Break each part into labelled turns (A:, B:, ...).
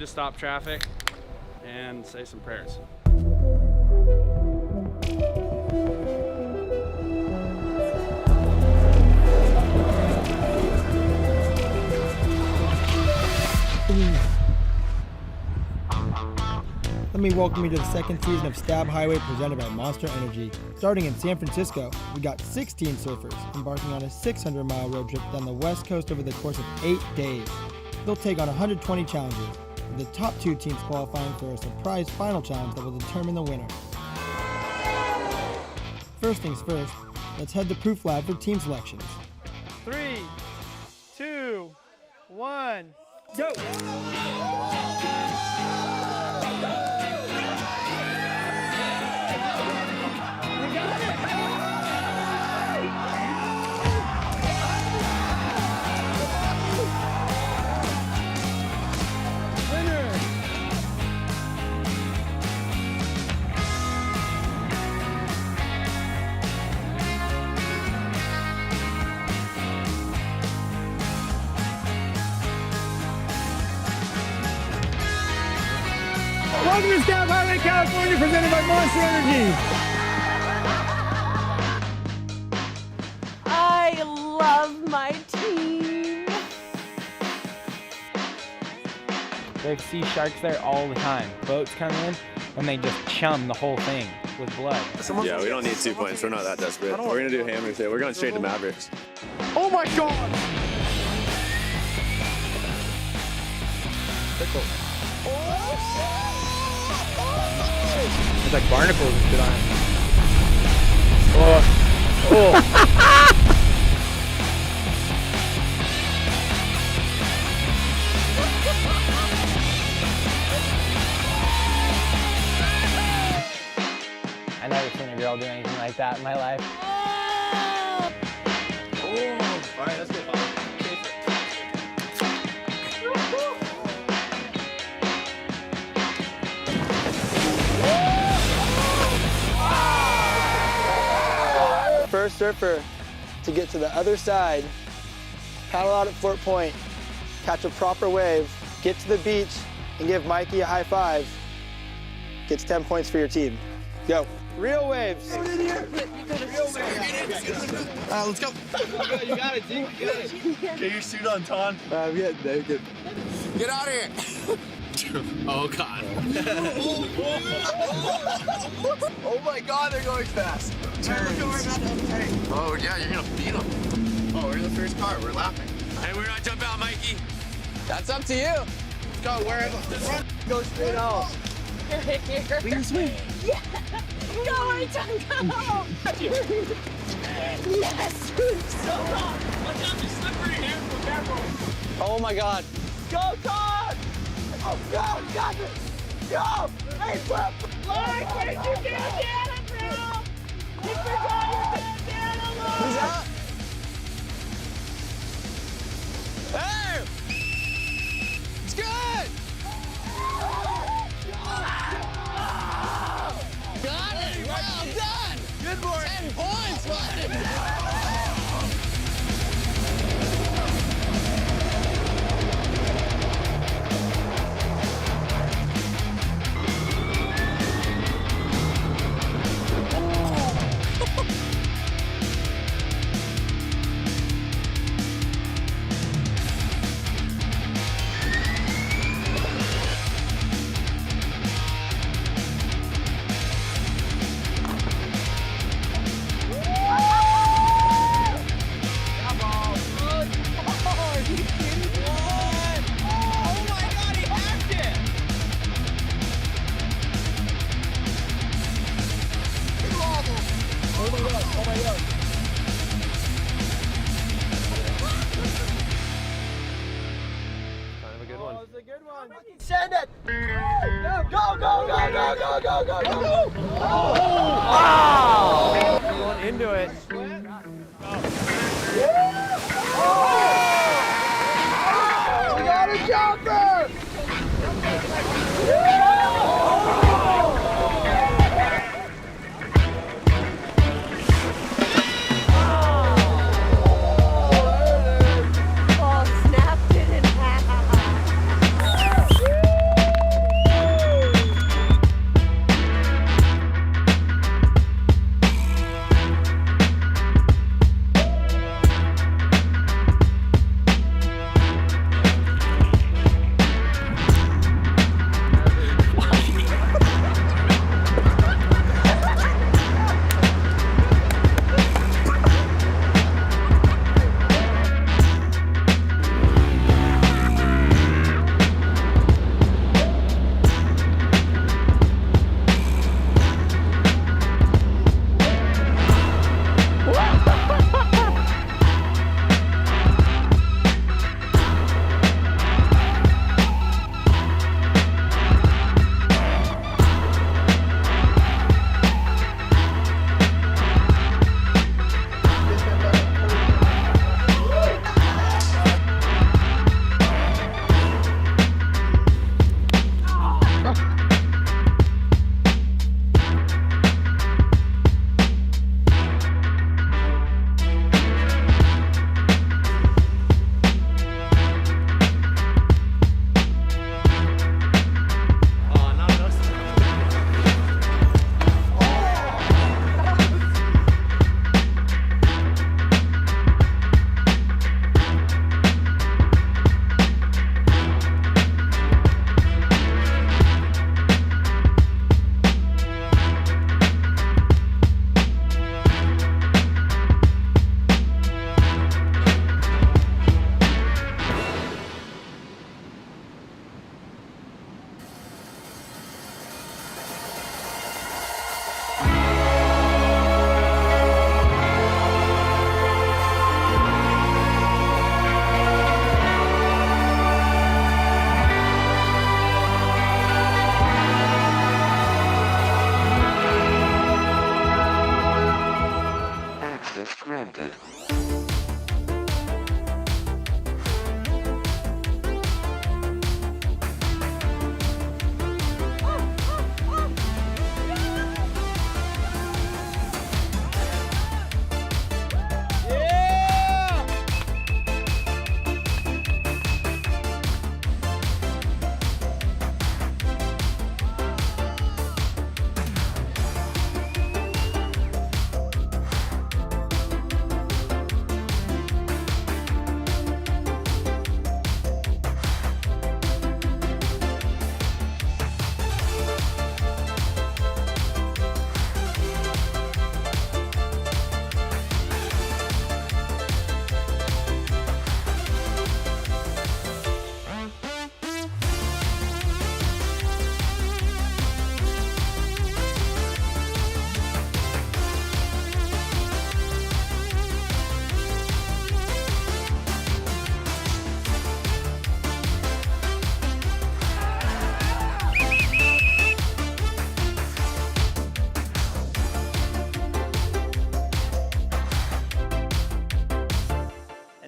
A: to stop traffic and say some prayers.
B: Let me welcome you to the second season of Stab Highway presented by Monster Energy. Starting in San Francisco, we got 16 surfers embarking on a 600-mile road trip down the west coast over the course of 8 days. They'll take on 120 challenges, with the top 2 teams qualifying for a surprise final challenge that will determine the winner. First things first, let's head to Proof Lab for team selections.
C: 3, 2, 1, go! Welcome to Stab Highway, California, presented by Monster Energy.
D: I love my team.
E: They see sharks there all the time. Boats come in and they just chum the whole thing with blood.
F: Yeah, we don't need 2 points. We're not that desperate. We're going to do hammers here. We're going straight to Mavericks.
C: Oh my God!
E: Pickle. It's like barnacles and shit on it. Oh. Oh. I never seen a girl do anything like that in my life.
F: Oh, all right, let's get fun.
B: First surfer to get to the other side, paddle out at Fort Point, catch a proper wave, get to the beach, and give Mikey a high five, gets 10 points for your team. Go. Real waves.
F: Let's go.
C: You got it, Zeke. You got it.
F: Get your suit on, Ton.
B: I'm getting there. Good.
F: Get out of here. Oh, God. Oh, my God, they're going fast. Turns. Oh, yeah, you're going to beat them. Oh, we're in the first car. We're laughing. Hey, we're going to jump out, Mikey. That's up to you. Let's go, wherever. Go straight out.
D: Here.
B: We can swim.
D: Yeah. Go, Aiton, go. Yes. So long. Watch out, the slippery hair from Careful.
B: Oh my God.
D: Go, Todd. Oh, go, got it. Go. Hey, flip. Lord, where'd you get Dana from? You forgot your bandana, Lord.
B: Who's out?
F: Hey! It's good! Got it! Well done! Good boy! 10 points, bud!
B: Send it! Go!
C: Wow! Going into it.
B: We got a jumper!
D: Oh, snapped it in half.
G: Access granted.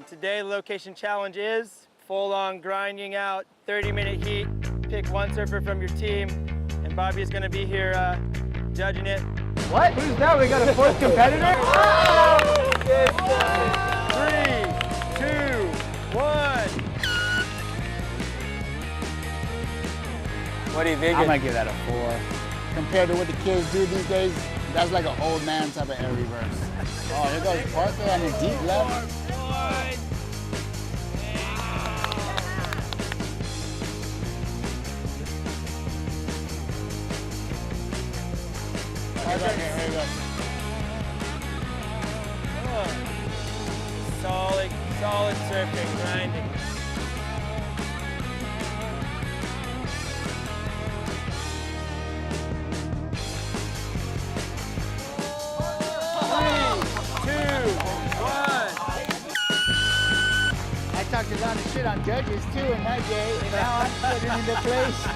B: Today, the location challenge is full-on grinding out, 30-minute heat. Pick one surfer from your team, and Bobby is going to be here judging it. What? Who's that? We got a fourth competitor? 3, 2, 1. What do you think?
H: I might give that a 4. Compared to what the kids do these days, that's like an old man type of air reverse. Oh, here goes Parker on the deep left. Here we go.
B: Solid surfing, grinding.
H: I talked a lot of shit on judges too in my day, and now I'm putting into place.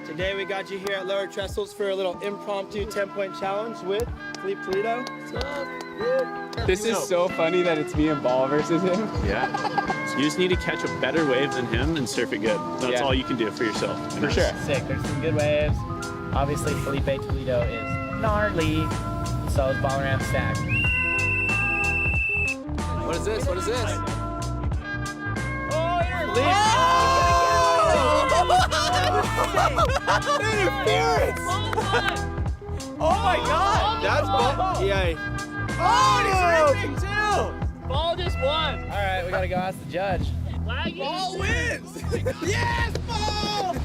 B: Today we got you here at Lower Trestles for a little impromptu 10-point challenge with Felipe Toledo. What's up?
I: This is so funny that it's me and Ball versus him.
A: Yeah. You just need to catch a better wave than him and surf it good. That's all you can do for yourself.
I: For sure.
E: Sick. There's some good waves. Obviously, Felipe Toledo is gnarly. So is Balaram Stack.
F: What is this? What is this?
B: Interference! Oh my god! That's ball. Yeah. Oh, he's ripping too!
D: Ball just won.
E: All right, we gotta go ask the judge.
D: Ball
B: wins! Yes, ball!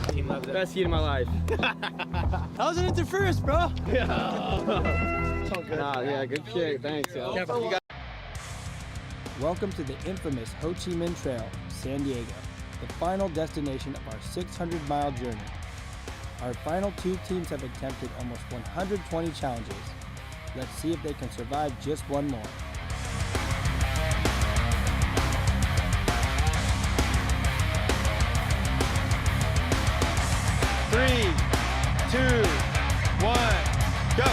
E: Team loves it.
B: Best heat of my life. That was an interference, bro.
I: Yeah, good shit. Thanks, yo.
B: Welcome to the infamous Ho Chi Minh Trail, San Diego, the final destination of our 600-mile journey. Our final 2 teams have attempted almost 120 challenges. Let's see if they can survive just one more. Three, 2, 1, go!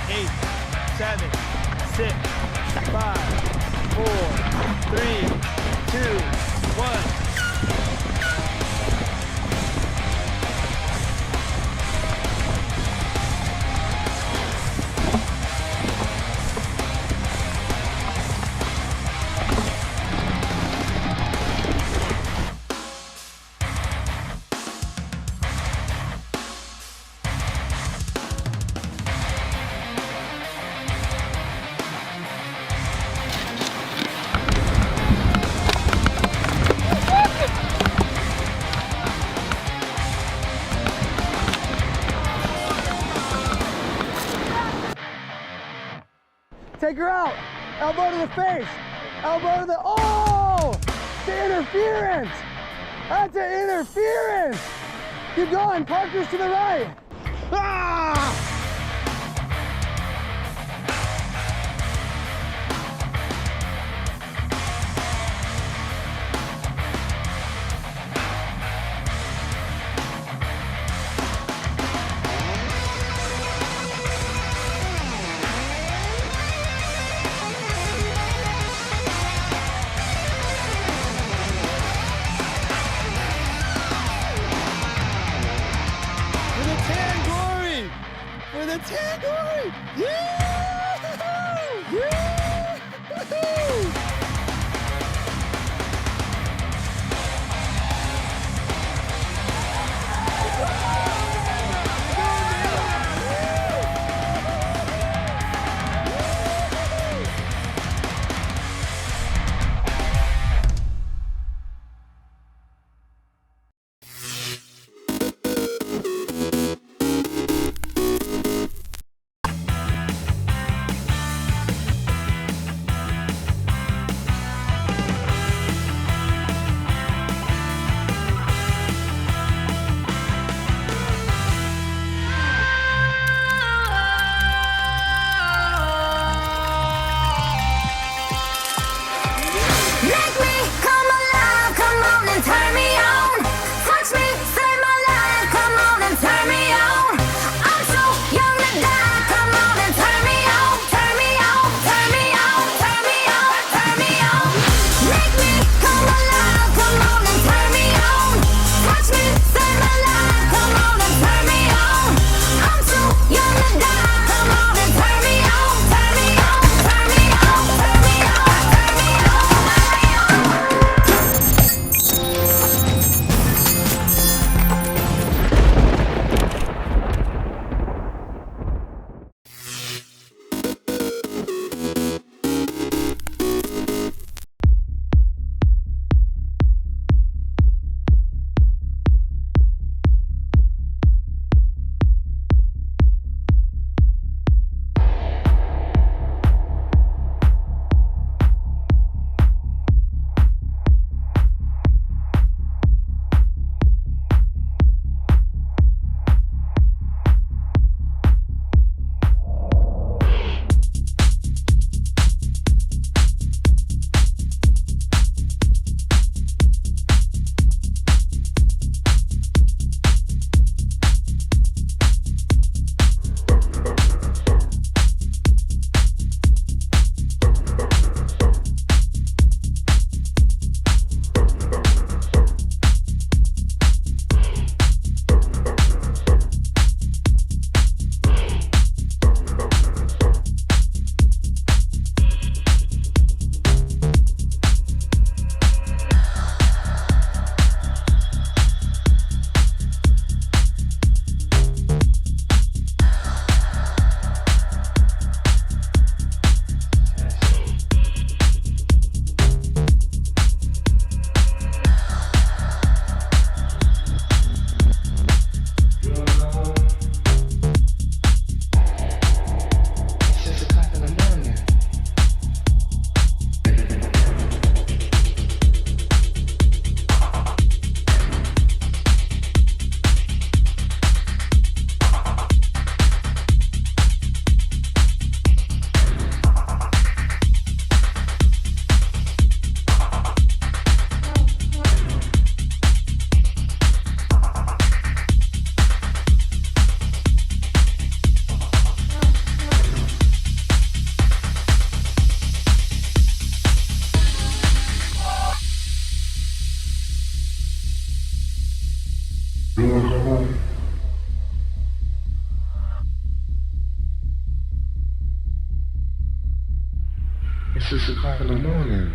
B: 8, 7, 6, 5, 4, 3, 2, 1.
C: Take her out. Elbow to the face. Elbow to the, oh! The interference. That's an interference. Keep going, Parker's to the right. Ah!
G: It's 6 o'clock in the morning.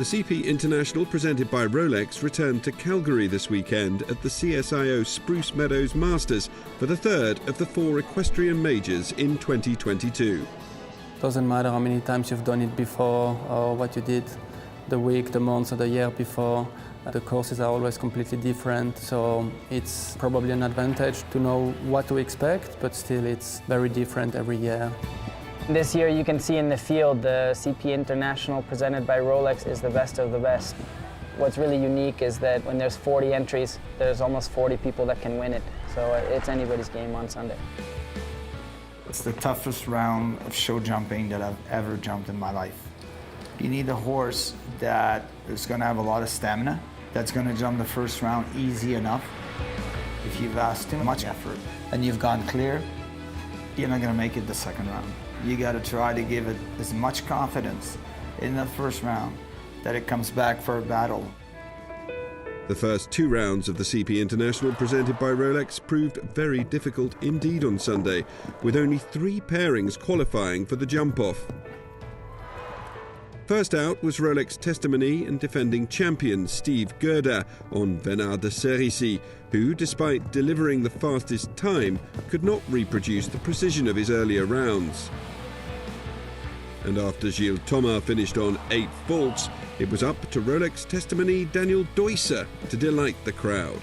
J: The CP International presented by Rolex returned to Calgary this weekend at the CSIO Spruce Meadows Masters for the third of the 4 equestrian majors in 2022.
K: Doesn't matter how many times you've done it before or what you did the week, the month or the year before. The courses are always completely different, so it's probably an advantage to know what to expect, but still it's very different every year.
E: This year you can see in the field the CP International presented by Rolex is the best of the best. What's really unique is that when there's 40 entries, there's almost 40 people that can win it. So it's anybody's game on Sunday.
L: It's the toughest round of show jumping that I've ever jumped in my life. You need a horse that is going to have a lot of stamina, that's going to jump the first round easy enough. If you've asked too much effort and you've gone clear, you're not going to make it the second round. You got to try to give it as much confidence in the first round that it comes back for a battle.
J: The first 2 rounds of the CP International presented by Rolex proved very difficult indeed on Sunday, with only 3 pairings qualifying for the jump-off. First out was Rolex testimony and defending champion Steve Gerda on Venard de Cerisy, who, despite delivering the fastest time, could not reproduce the precision of his earlier rounds. And after Gilles Thomas finished on 8 faults, it was up to Rolex testimony Daniel Deusser to delight the crowd.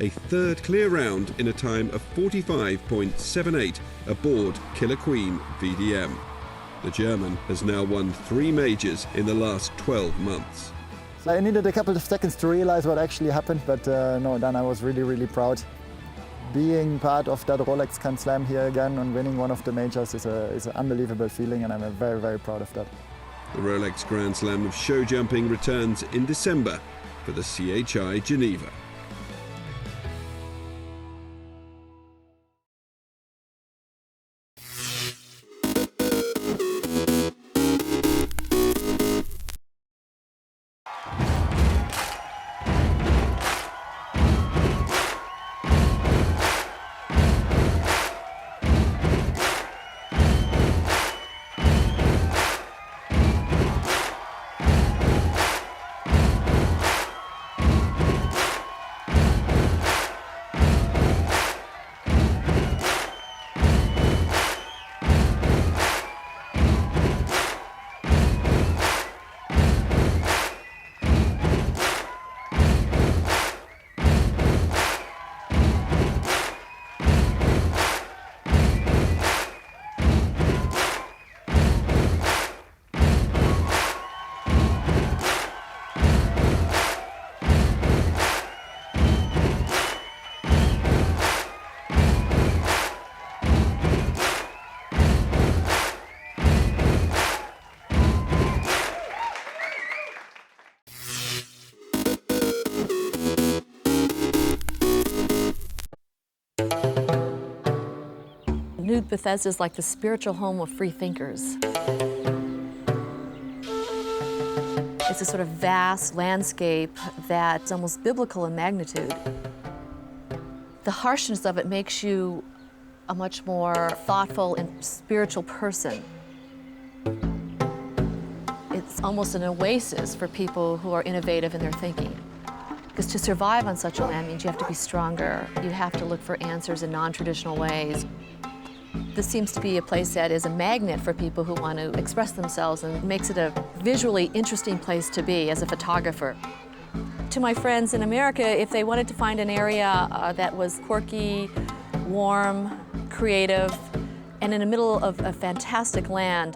J: A third clear round in a time of 45.78 aboard Killer Queen VDM. The German has now won 3 majors in the last 12 months.
M: I needed a couple of seconds to realize what actually happened, but no, then I was really, really proud. Being part of that Rolex Grand Slam here again and winning one of the majors is an unbelievable feeling, and I'm very, very proud of that.
J: The Rolex Grand Slam of show jumping returns in December for the CHI Geneva.
N: New Bethesda is like the spiritual home of free thinkers. It's a sort of vast landscape that's almost biblical in magnitude. The harshness of it makes you a much more thoughtful and spiritual person. It's almost an oasis for people who are innovative in their thinking. Because to survive on such a land means you have to be stronger. You have to look for answers in non-traditional ways. This seems to be a place that is a magnet for people who want to express themselves and makes it a visually interesting place to be as a photographer. To my friends in America, if they wanted to find an area that was quirky, warm, creative, and in the middle of a fantastic land,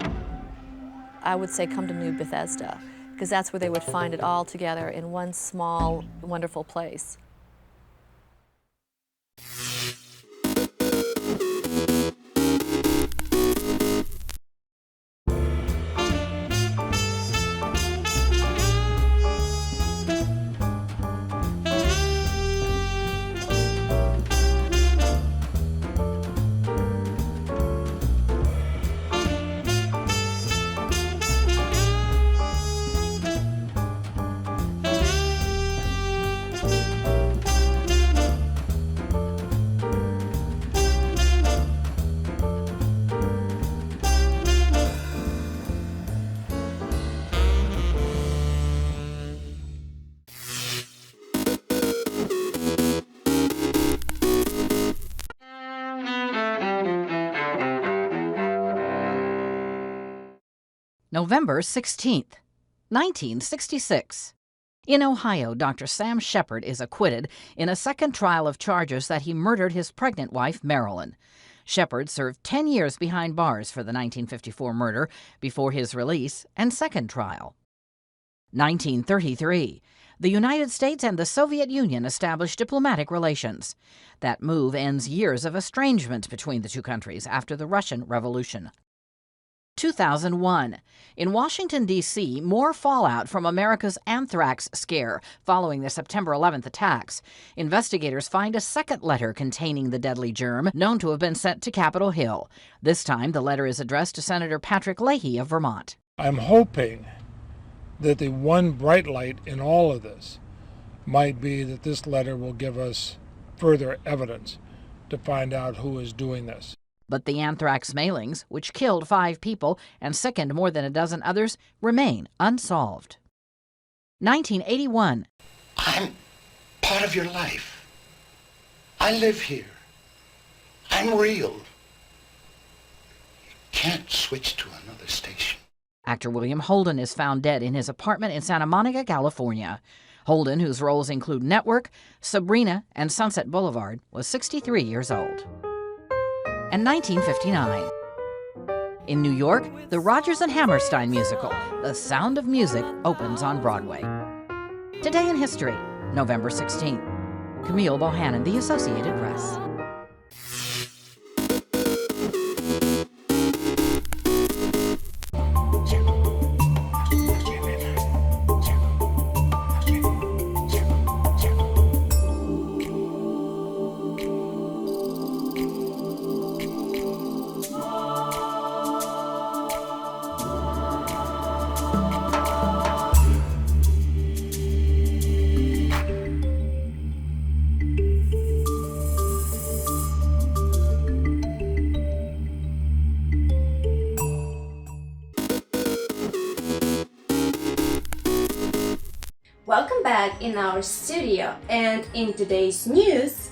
N: I would say come to New Bethesda, because that's where they would find it all together in one small, wonderful place.
O: November 16th, 1966. In Ohio, Dr. Sam Shepard is acquitted in a second trial of charges that he murdered his pregnant wife, Marilyn. Shepard served 10 years behind bars for the 1954 murder before his release and second trial. 1933. The United States and the Soviet Union established diplomatic relations. That move ends years of estrangement between the two countries after the Russian Revolution. 2001. In Washington, D.C., more fallout from America's anthrax scare following the September 11th attacks. Investigators find a second letter containing the deadly germ, known to have been sent to Capitol Hill. This time, the letter is addressed to Senator Patrick Leahy of Vermont.
P: I'm hoping that the one bright light in all of this might be that this letter will give us further evidence to find out who is doing this.
O: But the anthrax mailings, which killed 5 people and sickened more than a dozen others, remain unsolved. 1981.
G: I'm part of your life. I live here. I'm real. You can't switch to another station.
O: Actor William Holden is found dead in his apartment in Santa Monica, California. Holden, whose roles include Network, Sabrina, and Sunset Boulevard, was 63 years old. And 1959. In New York, the Rodgers and Hammerstein musical, The Sound of Music, opens on Broadway. Today in History, November 16th. Camille Bohannon, The Associated Press.
Q: Welcome back in our studio, and in today's news,